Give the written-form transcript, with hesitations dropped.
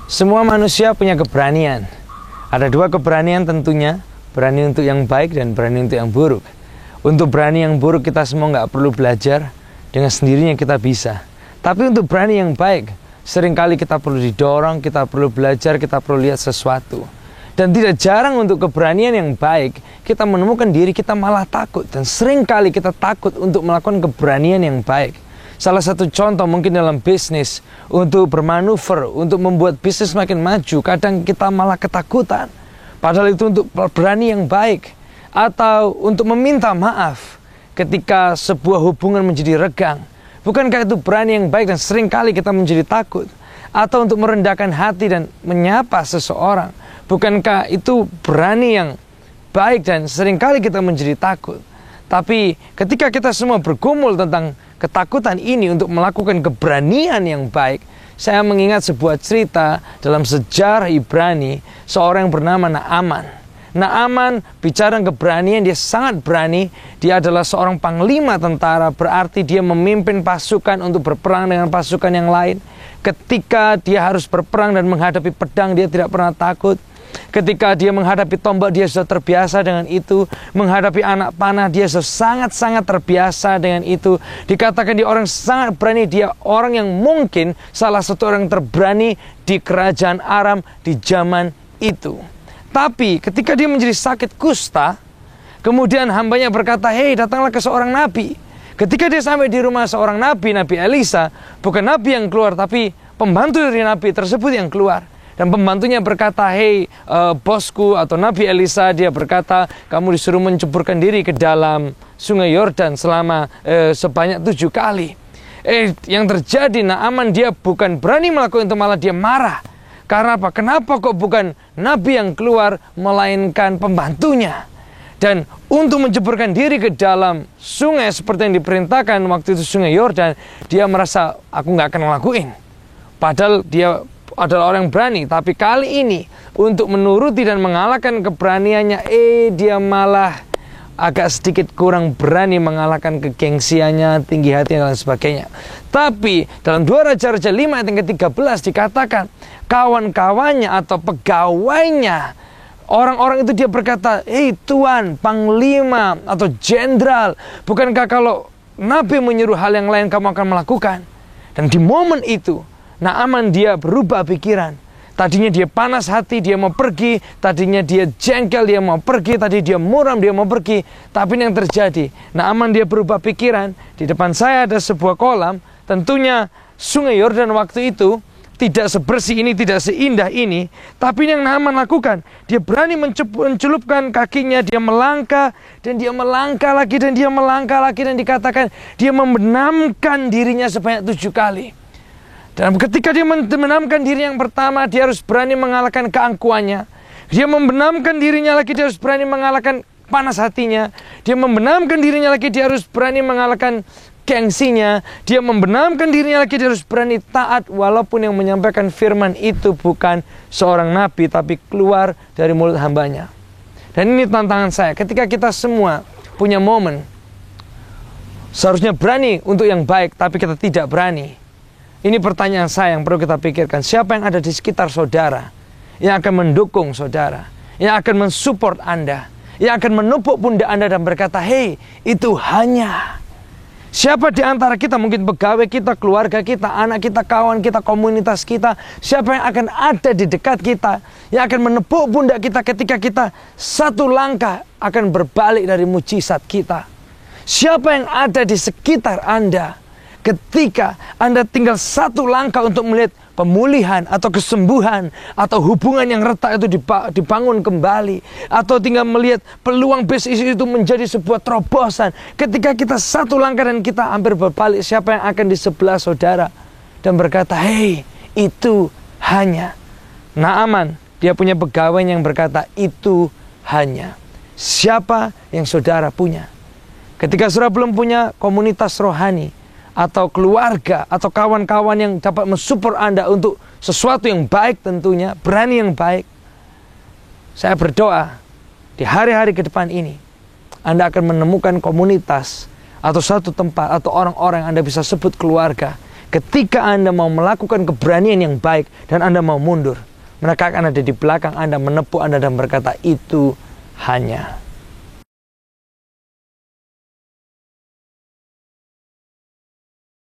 Semua manusia punya keberanian. Ada dua keberanian tentunya, berani untuk yang baik dan berani untuk yang buruk. Untuk berani yang buruk kita semua nggak perlu belajar, dengan sendirinya kita bisa. Tapi untuk berani yang baik, seringkali kita perlu didorong, kita perlu belajar, kita perlu lihat sesuatu. Dan tidak jarang untuk keberanian yang baik, kita menemukan diri kita malah takut. Dan seringkali kita takut untuk melakukan keberanian yang baik. Salah satu contoh mungkin dalam bisnis, untuk bermanuver, untuk membuat bisnis makin maju, kadang kita malah ketakutan. Padahal itu untuk berani yang baik. Atau untuk meminta maaf ketika sebuah hubungan menjadi regang. Bukankah itu berani yang baik dan seringkali kita menjadi takut? Atau untuk merendahkan hati dan menyapa seseorang. Bukankah itu berani yang baik dan seringkali kita menjadi takut? Tapi ketika kita semua bergumul tentang ketakutan ini untuk melakukan keberanian yang baik, saya mengingat sebuah cerita dalam sejarah Ibrani, seorang yang bernama Naaman. Naaman bicara keberanian, dia sangat berani. Dia adalah seorang panglima tentara, berarti dia memimpin pasukan untuk berperang dengan pasukan yang lain. Ketika dia harus berperang dan menghadapi pedang, dia tidak pernah takut. Ketika dia menghadapi tombak, dia sudah terbiasa dengan itu. Menghadapi anak panah, dia sudah sangat-sangat terbiasa dengan itu. Dikatakan dia orang sangat berani. Dia orang yang mungkin salah satu orang terberani di kerajaan Aram di zaman itu. Tapi ketika dia menjadi sakit kusta, kemudian hambanya berkata, "Hei, datanglah ke seorang nabi." Ketika dia sampai di rumah seorang nabi, Nabi Elisa, bukan nabi yang keluar, tapi pembantu dari nabi tersebut yang keluar. Dan pembantunya berkata, "Hei, bosku," atau Nabi Elisa, dia berkata, "Kamu disuruh menceburkan diri ke dalam sungai Yordan selama sebanyak 7 kali. Yang terjadi, Naaman dia bukan berani melakukan itu, malah dia marah. Karena apa? Kenapa kok bukan nabi yang keluar, melainkan pembantunya? Dan untuk menceburkan diri ke dalam sungai seperti yang diperintahkan waktu itu sungai Yordan, dia merasa, aku nggak akan ngelakuin. Padahal dia adalah orang berani, tapi kali ini untuk menuruti dan mengalahkan keberaniannya, dia malah agak sedikit kurang berani mengalahkan kegengsiannya, tinggi hatinya dan sebagainya. Tapi dalam 2 Raja-Raja 5 ayat yang ke-13 dikatakan, kawan-kawannya atau pegawainya, orang-orang itu dia berkata, "Hei Tuan, panglima atau jenderal, bukankah kalau nabi menyuruh hal yang lain kamu akan melakukan?" Dan di momen itu Naaman dia berubah pikiran. Tadinya dia panas hati, dia mau pergi. Tadinya dia jengkel, dia mau pergi. Tadi dia muram, dia mau pergi. Tapi yang terjadi, Naaman dia berubah pikiran. Di depan saya ada sebuah kolam. Tentunya sungai Yordan waktu itu tidak sebersih ini, tidak seindah ini. Tapi yang Naaman lakukan, dia berani mencelupkan kakinya. Dia melangkah, dan dia melangkah lagi, dan dia melangkah lagi. Dan dikatakan, dia membenamkan dirinya sebanyak 7 kali. Dan ketika dia membenamkan diri yang pertama, dia harus berani mengalahkan keangkuhannya. Dia membenamkan dirinya lagi, dia harus berani mengalahkan panas hatinya. Dia membenamkan dirinya lagi, dia harus berani mengalahkan gengsinya. Dia membenamkan dirinya lagi, dia harus berani taat. Walaupun yang menyampaikan firman itu bukan seorang nabi, tapi keluar dari mulut hambanya. Dan ini tantangan saya, ketika kita semua punya momen, seharusnya berani untuk yang baik, tapi kita tidak berani. Ini pertanyaan saya yang perlu kita pikirkan. Siapa yang ada di sekitar saudara, yang akan mendukung saudara, yang akan mensupport Anda, yang akan menepuk pundak Anda dan berkata, "Hei, itu hanya." Siapa di antara kita, mungkin pegawai kita, keluarga kita, anak kita, kawan kita, komunitas kita, siapa yang akan ada di dekat kita, yang akan menepuk pundak kita ketika kita satu langkah akan berbalik dari mujizat kita? Siapa yang ada di sekitar Anda ketika Anda tinggal satu langkah untuk melihat pemulihan atau kesembuhan atau hubungan yang retak itu dibangun kembali, atau tinggal melihat peluang bisnis itu menjadi sebuah terobosan? Ketika kita satu langkah dan kita hampir berbalik, siapa yang akan di sebelah saudara dan berkata, "Hei, itu hanya." Naaman, dia punya pegawai yang berkata, "Itu hanya." Siapa yang saudara punya? Ketika saudara belum punya komunitas rohani, atau keluarga, atau kawan-kawan yang dapat mensupport Anda untuk sesuatu yang baik tentunya, berani yang baik, saya berdoa di hari-hari ke depan ini, Anda akan menemukan komunitas, atau satu tempat, atau orang-orang yang Anda bisa sebut keluarga, Ketika Anda mau melakukan keberanian yang baik dan Anda mau mundur, mereka akan ada di belakang Anda, menepuk Anda dan berkata, itu hanya